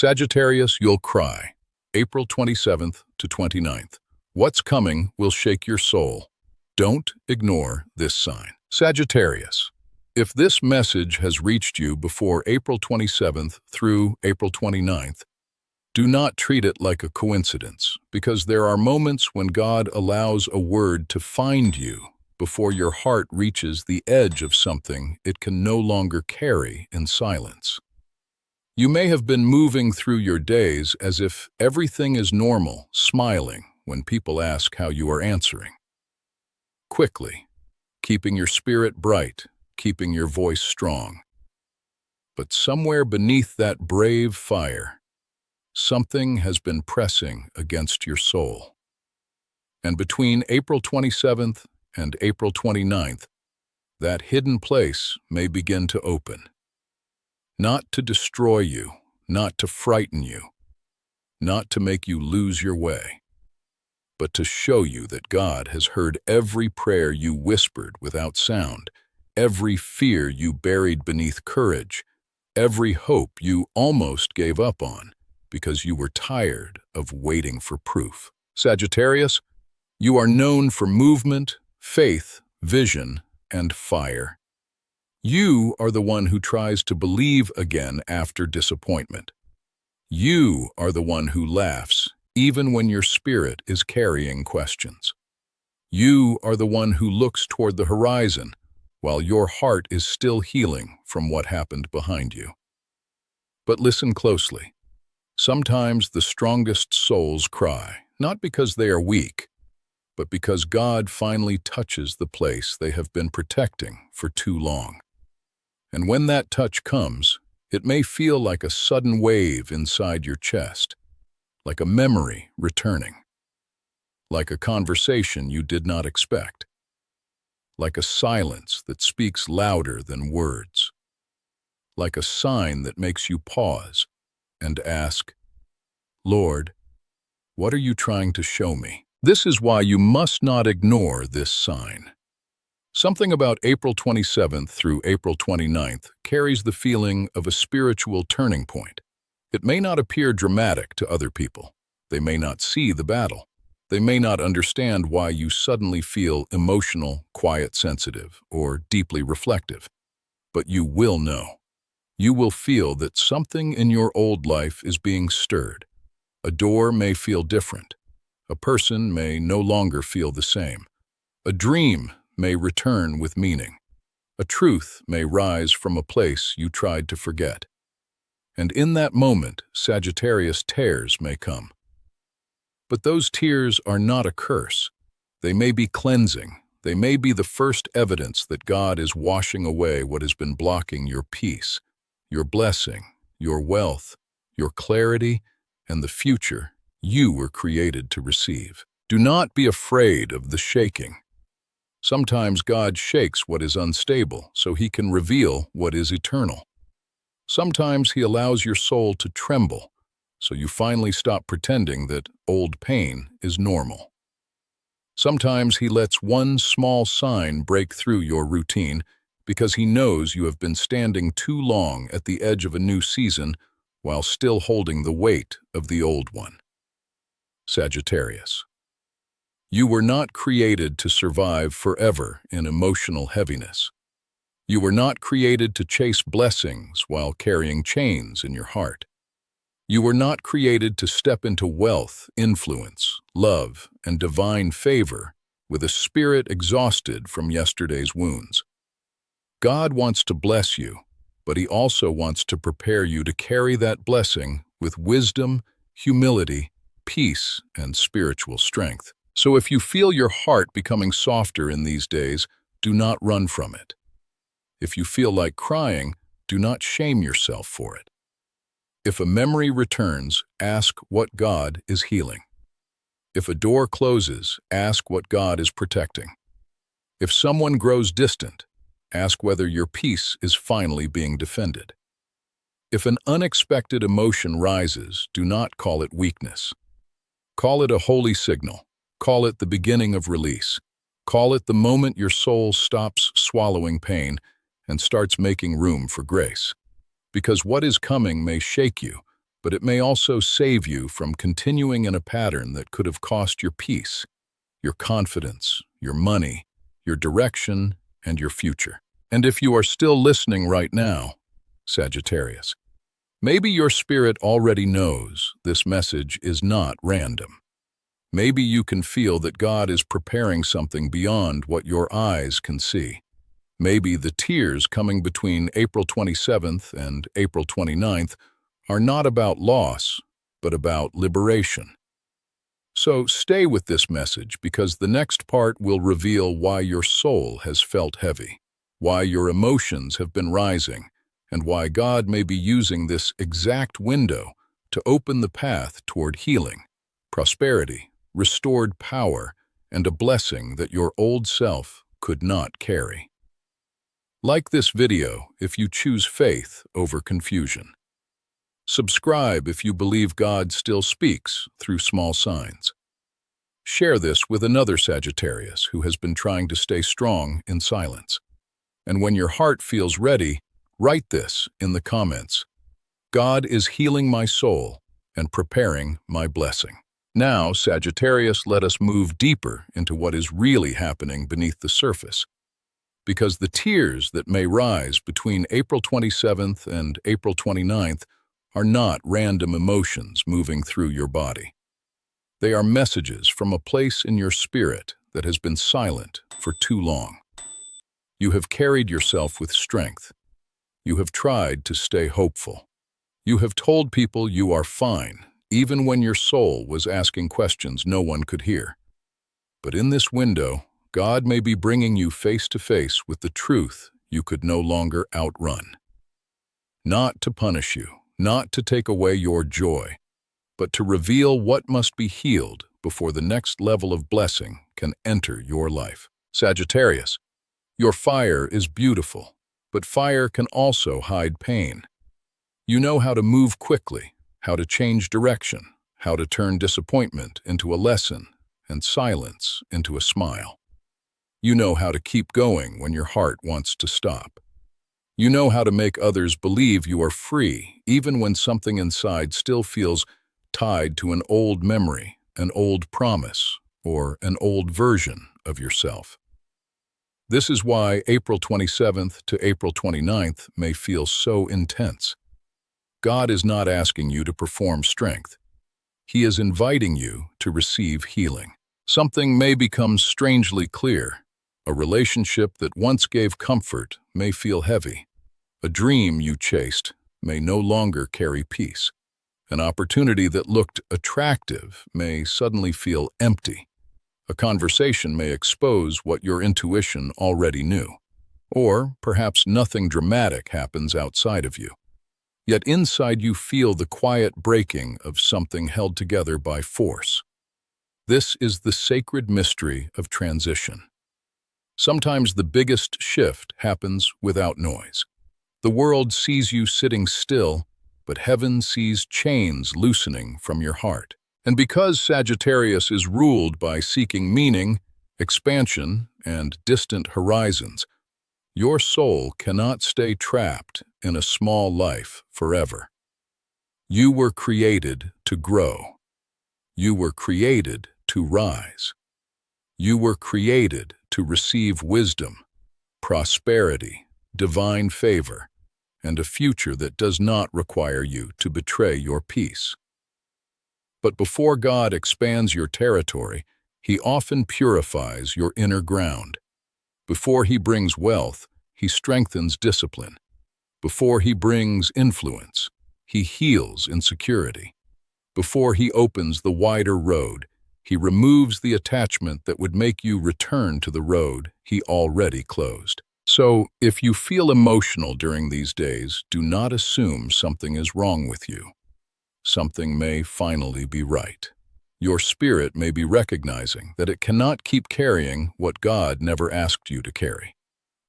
Sagittarius, you'll cry. April 27th to 29th. What's coming will shake your soul. Don't ignore this sign. Sagittarius, if this message has reached you before April 27th through April 29th, do not treat it like a coincidence, because there are moments when God allows a word to find you before your heart reaches the edge of something it can no longer carry in silence. You may have been moving through your days as if everything is normal, smiling when people ask how you are answering. Quickly, keeping your spirit bright, keeping your voice strong. But somewhere beneath that brave fire, something has been pressing against your soul. And between April 27th and April 29th, that hidden place may begin to open. Not to destroy you, not to frighten you, not to make you lose your way, but to show you that God has heard every prayer you whispered without sound, every fear you buried beneath courage, every hope you almost gave up on because you were tired of waiting for proof. Sagittarius, you are known for movement, faith, vision, and fire. You are the one who tries to believe again after disappointment. You are the one who laughs even when your spirit is carrying questions. You are the one who looks toward the horizon while your heart is still healing from what happened behind you. But listen closely. Sometimes the strongest souls cry, not because they are weak, but because God finally touches the place they have been protecting for too long. And when that touch comes, it may feel like a sudden wave inside your chest, like a memory returning, like a conversation you did not expect, like a silence that speaks louder than words, like a sign that makes you pause and ask, Lord, what are you trying to show me? This is why you must not ignore this sign. Something about April 27th through April 29th carries the feeling of a spiritual turning point. It may not appear dramatic to other people. They may not see the battle. They may not understand why you suddenly feel emotional, quiet, sensitive, or deeply reflective. But you will know. You will feel that something in your old life is being stirred. A door may feel different. A person may no longer feel the same. A dream may return with meaning. A truth may rise from a place you tried to forget. And in that moment, Sagittarius tears may come. But those tears are not a curse. They may be cleansing. They may be the first evidence that God is washing away what has been blocking your peace, your blessing, your wealth, your clarity, and the future you were created to receive. Do not be afraid of the shaking. Sometimes God shakes what is unstable so he can reveal what is eternal. Sometimes he allows your soul to tremble so you finally stop pretending that old pain is normal. Sometimes he lets one small sign break through your routine because he knows you have been standing too long at the edge of a new season while still holding the weight of the old one. Sagittarius, you were not created to survive forever in emotional heaviness. You were not created to chase blessings while carrying chains in your heart. You were not created to step into wealth, influence, love, and divine favor with a spirit exhausted from yesterday's wounds. God wants to bless you, but he also wants to prepare you to carry that blessing with wisdom, humility, peace, and spiritual strength. So if you feel your heart becoming softer in these days, do not run from it. If you feel like crying, do not shame yourself for it. If a memory returns, ask what God is healing. If a door closes, ask what God is protecting. If someone grows distant, ask whether your peace is finally being defended. If an unexpected emotion rises, do not call it weakness. Call it a holy signal. Call it the beginning of release. Call it the moment your soul stops swallowing pain and starts making room for grace. Because what is coming may shake you, but it may also save you from continuing in a pattern that could have cost your peace, your confidence, your money, your direction, and your future. And if you are still listening right now, Sagittarius, maybe your spirit already knows this message is not random. Maybe you can feel that God is preparing something beyond what your eyes can see. Maybe the tears coming between April 27th and April 29th are not about loss, but about liberation. So stay with this message, because the next part will reveal why your soul has felt heavy, why your emotions have been rising, and why God may be using this exact window to open the path toward healing, prosperity, restored power, and a blessing that your old self could not carry. Like this video if you choose faith over confusion. Subscribe if you believe God still speaks through small signs. Share this with another Sagittarius who has been trying to stay strong in silence. And when your heart feels ready, write this in the comments. God is healing my soul and preparing my blessing. Now, Sagittarius, let us move deeper into what is really happening beneath the surface. Because the tears that may rise between April 27th and April 29th are not random emotions moving through your body. They are messages from a place in your spirit that has been silent for too long. You have carried yourself with strength. You have tried to stay hopeful. You have told people you are fine, even when your soul was asking questions no one could hear. But in this window, God may be bringing you face to face with the truth you could no longer outrun. Not to punish you, not to take away your joy, but to reveal what must be healed before the next level of blessing can enter your life. Sagittarius, your fire is beautiful, but fire can also hide pain. You know how to move quickly, how to change direction, how to turn disappointment into a lesson and silence into a smile. You know how to keep going when your heart wants to stop. You know how to make others believe you are free, even when something inside still feels tied to an old memory, an old promise, or an old version of yourself. This is why April 27th to April 29th may feel so intense. God is not asking you to perform strength. He is inviting you to receive healing. Something may become strangely clear. A relationship that once gave comfort may feel heavy. A dream you chased may no longer carry peace. An opportunity that looked attractive may suddenly feel empty. A conversation may expose what your intuition already knew. Or perhaps nothing dramatic happens outside of you. Yet inside you feel the quiet breaking of something held together by force. This is the sacred mystery of transition. Sometimes the biggest shift happens without noise. The world sees you sitting still, but heaven sees chains loosening from your heart. And because Sagittarius is ruled by seeking meaning, expansion, and distant horizons, your soul cannot stay trapped in a small life forever. You were created to grow. You were created to rise. You were created to receive wisdom, prosperity, divine favor, and a future that does not require you to betray your peace. But before God expands your territory, He often purifies your inner ground. Before He brings wealth, He strengthens discipline. Before He brings influence, He heals insecurity. Before He opens the wider road, He removes the attachment that would make you return to the road He already closed. So, if you feel emotional during these days, do not assume something is wrong with you. Something may finally be right. Your spirit may be recognizing that it cannot keep carrying what God never asked you to carry.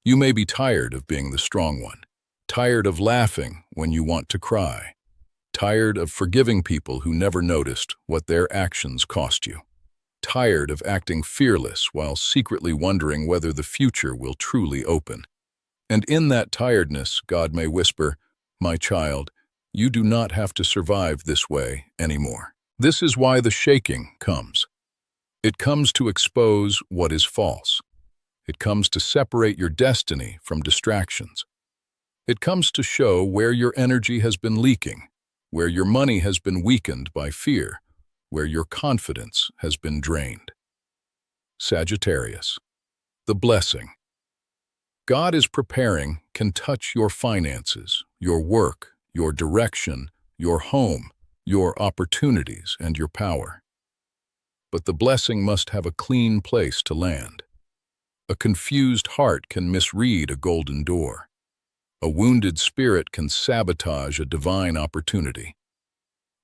You may be tired of being the strong one, tired of laughing when you want to cry, tired of forgiving people who never noticed what their actions cost you, tired of acting fearless while secretly wondering whether the future will truly open. And in that tiredness, God may whisper, "My child, You do not have to survive this way anymore. This is why the shaking comes. It comes to expose what is false. It comes to separate your destiny from distractions. It comes to show where your energy has been leaking, where your money has been weakened by fear, where your confidence has been drained. Sagittarius. The blessing God is preparing can touch your finances, your work, your direction, your home, your opportunities, and your power. But the blessing must have a clean place to land. A confused heart can misread a golden door. A wounded spirit can sabotage a divine opportunity.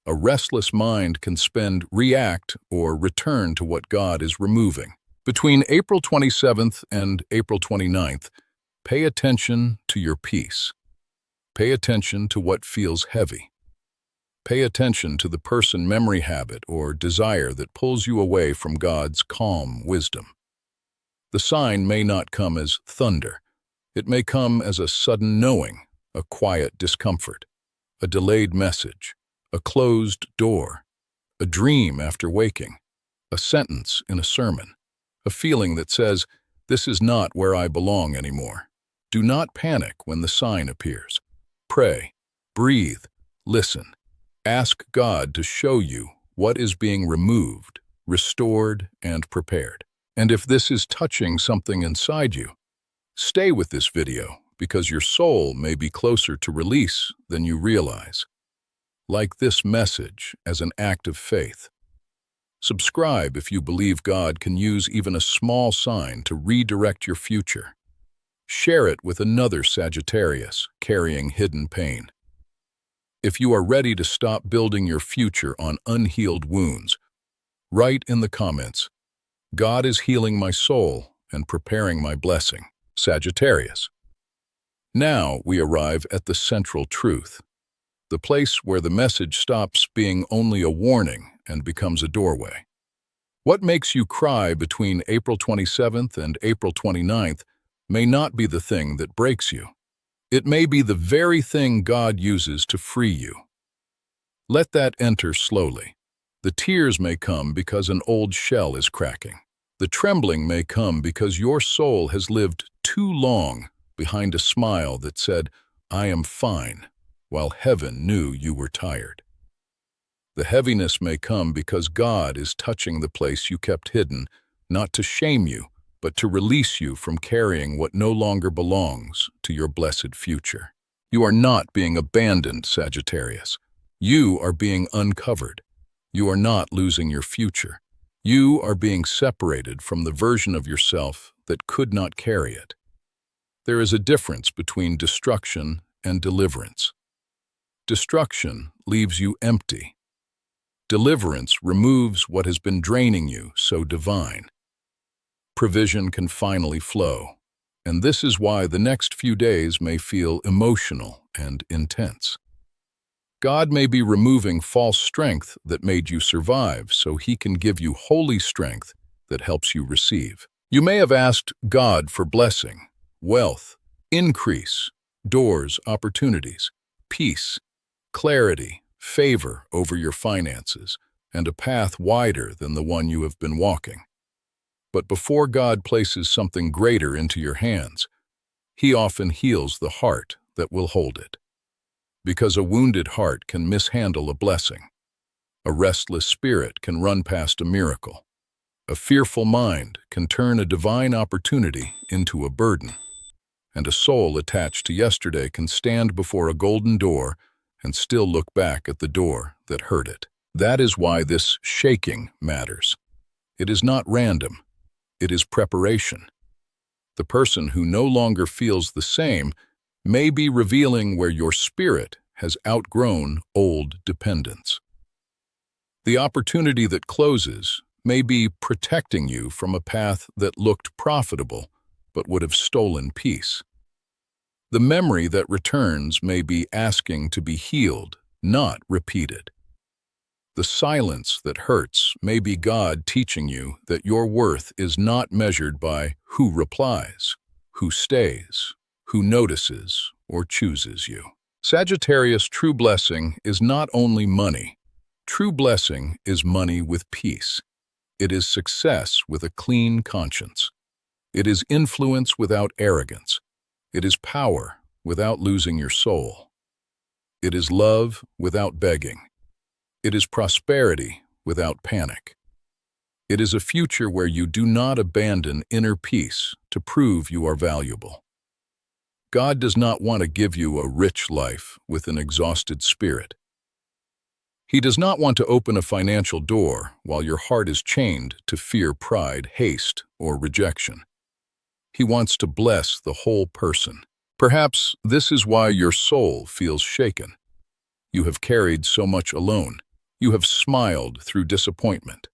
A restless mind can react or return to what God is removing. Between April 27th and April 29th, pay attention to your peace. Pay attention to what feels heavy. Pay attention to the person, memory, habit, or desire that pulls you away from God's calm wisdom. The sign may not come as thunder. It may come as a sudden knowing, a quiet discomfort, a delayed message, a closed door, a dream after waking, a sentence in a sermon, a feeling that says, "This is not where I belong anymore." Do not panic when the sign appears. Pray, breathe, listen. Ask God to show you what is being removed, restored, and prepared. And if this is touching something inside you, stay with this video because your soul may be closer to release than you realize. Like this message as an act of faith. Subscribe if you believe God can use even a small sign to redirect your future. Share it with another Sagittarius carrying hidden pain. If you are ready to stop building your future on unhealed wounds, write in the comments, "God is healing my soul and preparing my blessing." Sagittarius. Now we arrive at the central truth, the place where the message stops being only a warning and becomes a doorway. What makes you cry between April 27th and April 29th may not be the thing that breaks you. It may be the very thing God uses to free you. Let that enter slowly. The tears may come because an old shell is cracking. The trembling may come because your soul has lived too long behind a smile that said, "I am fine," while heaven knew you were tired. The heaviness may come because God is touching the place you kept hidden, not to shame you, but to release you from carrying what no longer belongs to your blessed future. You are not being abandoned, Sagittarius. You are being uncovered. You are not losing your future. You are being separated from the version of yourself that could not carry it. There is a difference between destruction and deliverance. Destruction leaves you empty. Deliverance removes what has been draining you so divine. Provision can finally flow, and this is why the next few days may feel emotional and intense. God may be removing false strength that made you survive so He can give you holy strength that helps you receive. You may have asked God for blessing, wealth, increase, doors, opportunities, peace, clarity, favor over your finances, and a path wider than the one you have been walking. But before God places something greater into your hands, He often heals the heart that will hold it. Because a wounded heart can mishandle a blessing. A restless spirit can run past a miracle. A fearful mind can turn a divine opportunity into a burden. And a soul attached to yesterday can stand before a golden door and still look back at the door that hurt it. That is why this shaking matters. It is not random. It is preparation. The person who no longer feels the same may be revealing where your spirit has outgrown old dependence. The opportunity that closes may be protecting you from a path that looked profitable but would have stolen peace. The memory that returns may be asking to be healed, not repeated. The silence that hurts may be God teaching you that your worth is not measured by who replies, who stays, who notices, or chooses you. Sagittarius, true blessing is not only money. True blessing is money with peace. It is success with a clean conscience. It is influence without arrogance. It is power without losing your soul. It is love without begging. It is prosperity without panic. It is a future where you do not abandon inner peace to prove you are valuable. God does not want to give you a rich life with an exhausted spirit. He does not want to open a financial door while your heart is chained to fear, pride, haste, or rejection. He wants to bless the whole person. Perhaps this is why your soul feels shaken. You have carried so much alone. You have smiled through disappointment.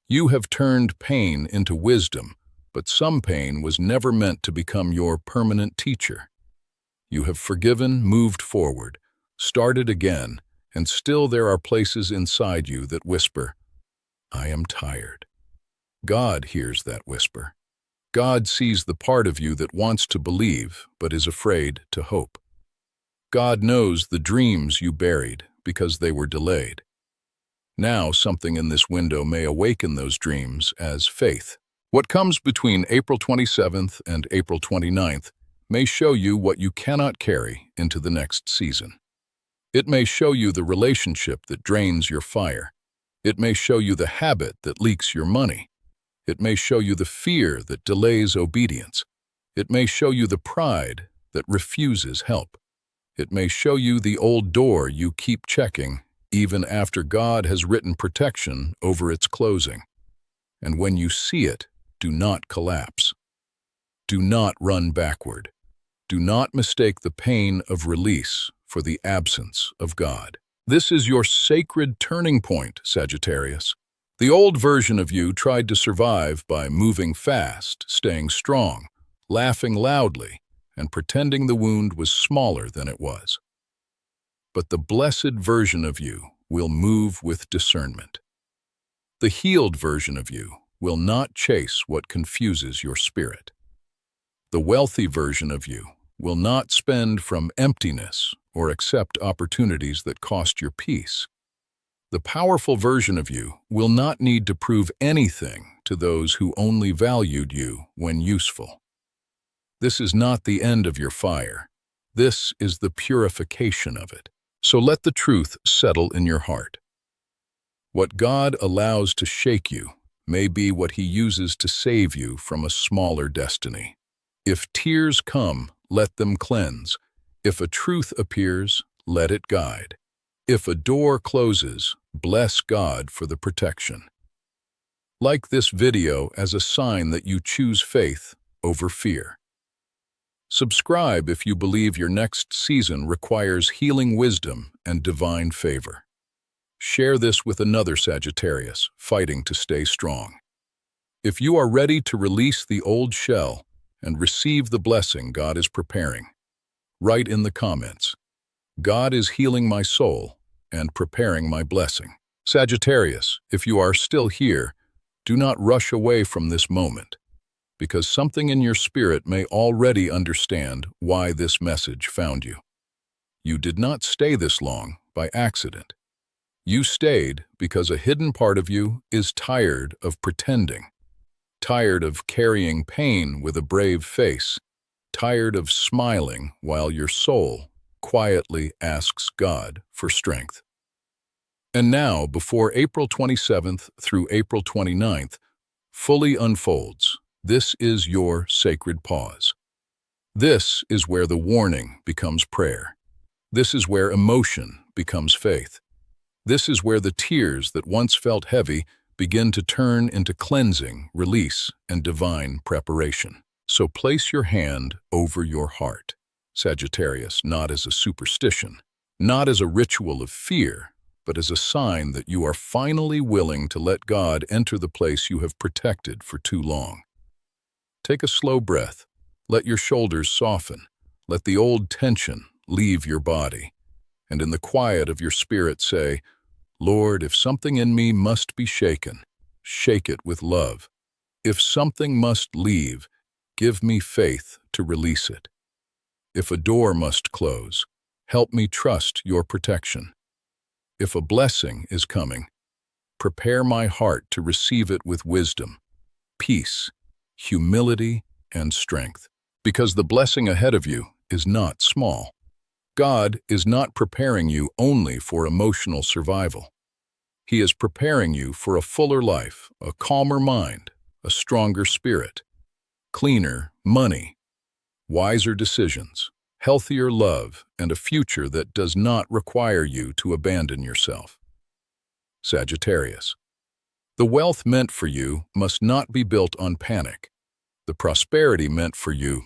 You have turned pain into wisdom, but some pain was never meant to become your permanent teacher. You have forgiven, moved forward, started again, and still there are places inside you that whisper, "I am tired." God hears that whisper. God sees the part of you that wants to believe but is afraid to hope. God knows the dreams you buried because they were delayed. Now something in this window may awaken those dreams as faith. What comes between April 27th and April 29th may show you what you cannot carry into the next season. It may show you the relationship that drains your fire. It may show you the habit that leaks your money. It may show you the fear that delays obedience. It may show you the pride that refuses help. It may show you the old door you keep checking even after God has written protection over its closing. And when you see it, do not collapse. Do not run backward. Do not mistake the pain of release for the absence of God. This is your sacred turning point, Sagittarius. The old version of you tried to survive by moving fast, staying strong, laughing loudly, and pretending the wound was smaller than it was. But the blessed version of you will move with discernment. The healed version of you will not chase what confuses your spirit. The wealthy version of you will not spend from emptiness or accept opportunities that cost your peace. The powerful version of you will not need to prove anything to those who only valued you when useful. This is not the end of your fire. This is the purification of it. So let the truth settle in your heart. What God allows to shake you may be what He uses to save you from a smaller destiny. If tears come, let them cleanse. If a truth appears, let it guide. If a door closes, bless God for the protection. Like this video as a sign that you choose faith over fear. Subscribe if you believe your next season requires healing wisdom and divine favor. Share this with another Sagittarius fighting to stay strong. If you are ready to release the old shell and receive the blessing God is preparing, write in the comments, "God is healing my soul and preparing my blessing." Sagittarius, if you are still here, do not rush away from this moment, because something in your spirit may already understand why this message found you. You did not stay this long by accident. You stayed because a hidden part of you is tired of pretending, tired of carrying pain with a brave face, tired of smiling while your soul quietly asks God for strength. And now, before April 27th through April 29th fully unfolds, this is your sacred pause. This is where the warning becomes prayer. This is where emotion becomes faith. This is where the tears that once felt heavy begin to turn into cleansing, release, and divine preparation. So place your hand over your heart, Sagittarius, not as a superstition, not as a ritual of fear, but as a sign that you are finally willing to let God enter the place you have protected for too long. Take a slow breath. Let your shoulders soften. Let the old tension leave your body. And in the quiet of your spirit say, "Lord, if something in me must be shaken, shake it with love. If something must leave, give me faith to release it. If a door must close, help me trust your protection. If a blessing is coming, prepare my heart to receive it with wisdom, peace, humility, and strength. Because the blessing ahead of you is not small. God is not preparing you only for emotional survival. He is preparing you for a fuller life, a calmer mind, a stronger spirit, cleaner money, wiser decisions, healthier love, and a future that does not require you to abandon yourself. Sagittarius. The wealth meant for you must not be built on panic. The prosperity meant for you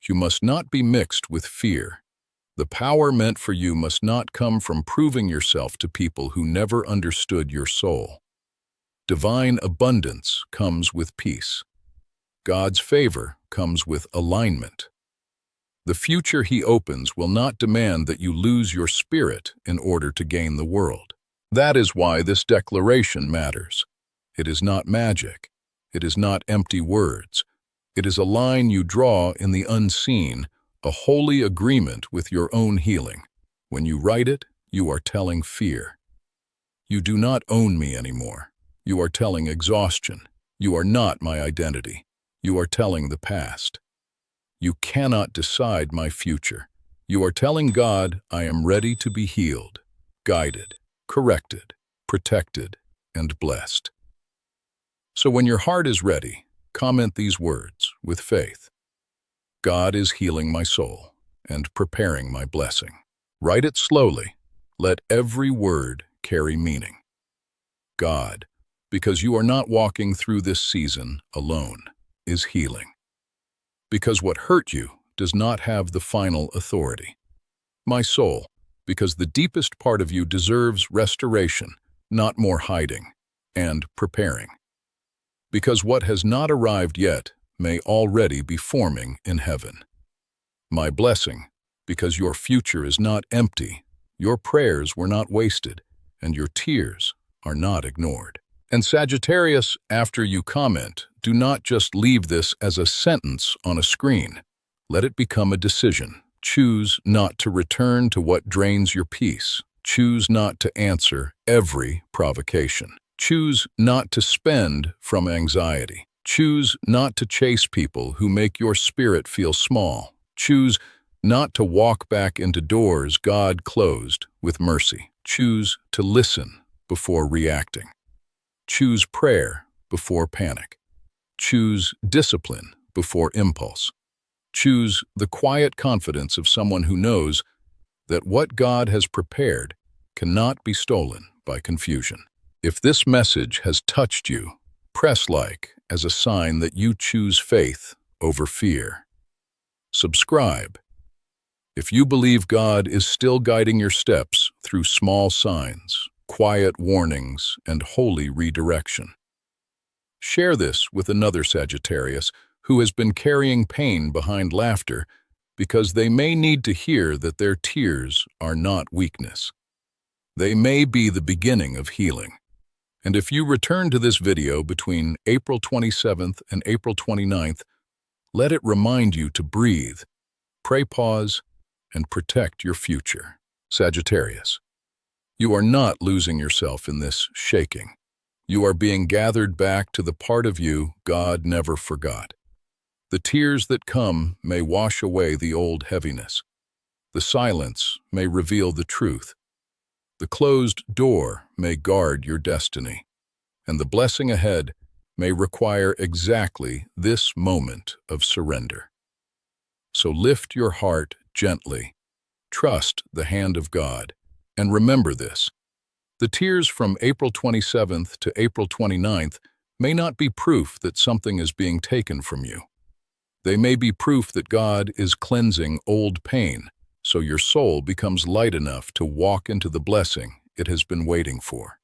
must not be mixed with fear. The power meant for you must not come from proving yourself to people who never understood your soul. Divine abundance comes with peace. God's favor comes with alignment. The future He opens will not demand that you lose your spirit in order to gain the world. That is why this declaration matters. It is not magic. It is not empty words. It is a line you draw in the unseen, a holy agreement with your own healing. When you write it, you are telling fear, "You do not own me anymore." You are telling exhaustion, "You are not my identity." You are telling the past, "You cannot decide my future." You are telling God, "I am ready to be healed, guided, corrected, protected, and blessed." So when your heart is ready, comment these words with faith. God is healing my soul and preparing my blessing. Write it slowly. Let every word carry meaning. God, because you are not walking through this season alone, is healing. Because what hurt you does not have the final authority. My soul, because the deepest part of you deserves restoration, not more hiding and preparing. Because what has not arrived yet may already be forming in heaven. My blessing, because your future is not empty, your prayers were not wasted, and your tears are not ignored. And Sagittarius, after you comment, do not just leave this as a sentence on a screen. Let it become a decision. Choose not to return to what drains your peace. Choose not to answer every provocation. Choose not to spend from anxiety. Choose not to chase people who make your spirit feel small. Choose not to walk back into doors God closed with mercy. Choose to listen before reacting. Choose prayer before panic. Choose discipline before impulse. Choose the quiet confidence of someone who knows that what God has prepared cannot be stolen by confusion. If this message has touched you, press like as a sign that you choose faith over fear. Subscribe if you believe God is still guiding your steps through small signs, quiet warnings, and holy redirection. Share this with another Sagittarius who has been carrying pain behind laughter because they may need to hear that their tears are not weakness. They may be the beginning of healing. And if you return to this video between April 27th and April 29th, let it remind you to breathe, pray, pause, and protect your future. Sagittarius, you are not losing yourself in this shaking. You are being gathered back to the part of you God never forgot. The tears that come may wash away the old heaviness. The silence may reveal the truth. The closed door may guard your destiny, and the blessing ahead may require exactly this moment of surrender. So lift your heart gently, trust the hand of God, and remember this. The tears from April 27th to April 29th may not be proof that something is being taken from you. They may be proof that God is cleansing old pain, so your soul becomes light enough to walk into the blessing it has been waiting for.